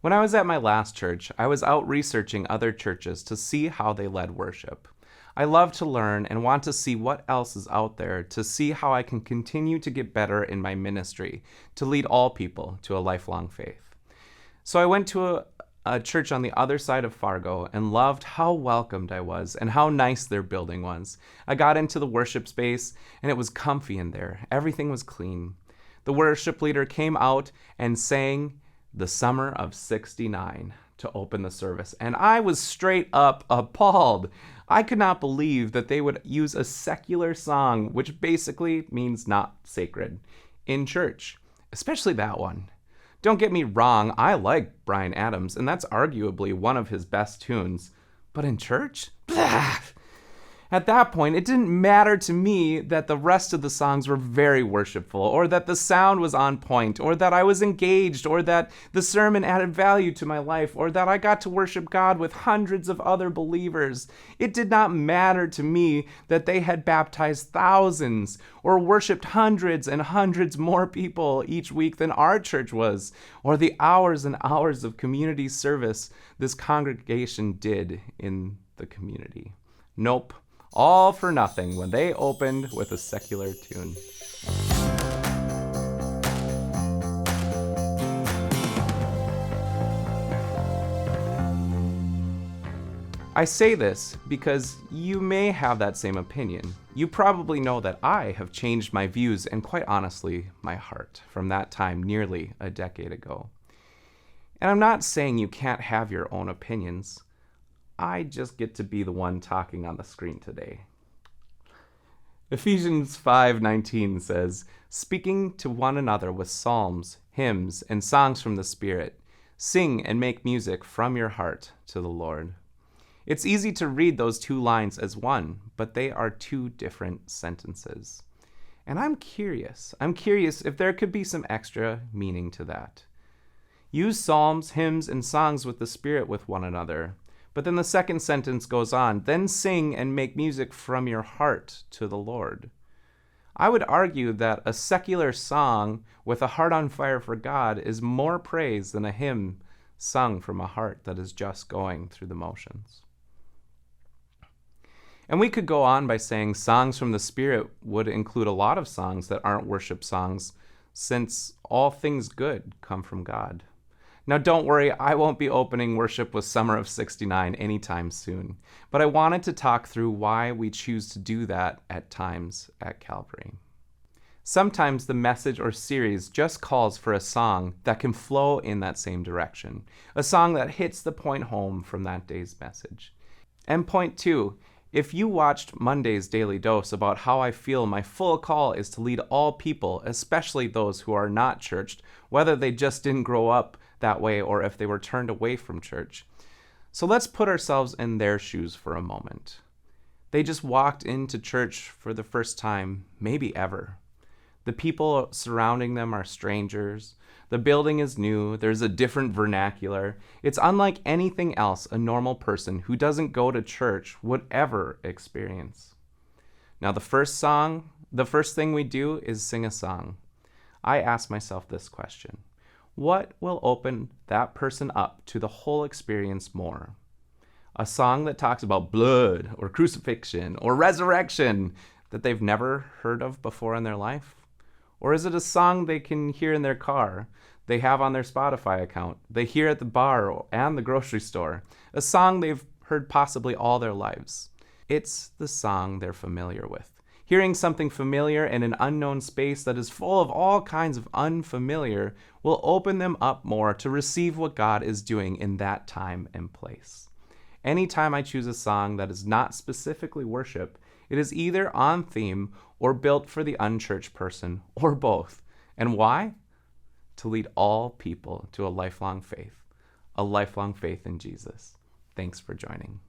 When I was at my last church, I was out researching other churches to see how they led worship. I love to learn and want to see what else is out there to see how I can continue to get better in my ministry to lead all people to a lifelong faith. So I went to a church on the other side of Fargo and loved how welcomed I was and how nice their building was. I got into the worship space and it was comfy in there. Everything was clean. The worship leader came out and sang "The Summer of '69" to open the service, and I was straight up appalled. I could not believe that they would use a secular song, which basically means not sacred, in church, especially that one. Don't get me wrong, I like Bryan Adams, and that's arguably one of his best tunes, but in church? Blah! At that point, it didn't matter to me that the rest of the songs were very worshipful, or that the sound was on point, or that I was engaged, or that the sermon added value to my life, or that I got to worship God with hundreds of other believers. It did not matter to me that they had baptized thousands, or worshiped hundreds and hundreds more people each week than our church was, or the hours and hours of community service this congregation did in the community. Nope. All for nothing when they opened with a secular tune. I say this because you may have that same opinion. You probably know that I have changed my views and, quite honestly, my heart from that time nearly a decade ago. And I'm not saying you can't have your own opinions. I just get to be the one talking on the screen today. Ephesians 5:19 says, "Speaking to one another with psalms, hymns, and songs from the Spirit, sing and make music from your heart to the Lord." It's easy to read those two lines as one, but they are two different sentences. And I'm curious if there could be some extra meaning to that. Use psalms, hymns, and songs with the Spirit with one another. But then the second sentence goes on, "Then sing and make music from your heart to the Lord." I would argue that a secular song with a heart on fire for God is more praise than a hymn sung from a heart that is just going through the motions. And we could go on by saying songs from the Spirit would include a lot of songs that aren't worship songs, since all things good come from God. Now don't worry, I won't be opening worship with Summer of '69 anytime soon, but I wanted to talk through why we choose to do that at times at Calvary. Sometimes the message or series just calls for a song that can flow in that same direction, a song that hits the point home from that day's message. And point two, if you watched Monday's Daily Dose about how I feel my full call is to lead all people, especially those who are not churched, whether they just didn't grow up that way or if they were turned away from church. So let's put ourselves in their shoes for a moment. They just walked into church for the first time, maybe ever. The people surrounding them are strangers. The building is new. There's a different vernacular. It's unlike anything else a normal person who doesn't go to church would ever experience. Now, the first thing we do is sing a song. I ask myself this question: what will open that person up to the whole experience more? A song that talks about blood or crucifixion or resurrection that they've never heard of before in their life? Or is it a song they can hear in their car, they have on their Spotify account, they hear at the bar and the grocery store, a song they've heard possibly all their lives? It's the song they're familiar with. Hearing something familiar in an unknown space that is full of all kinds of unfamiliar will open them up more to receive what God is doing in that time and place. Anytime I choose a song that is not specifically worship, it is either on theme or built for the unchurched person, or both. And why? To lead all people to a lifelong faith in Jesus. Thanks for joining.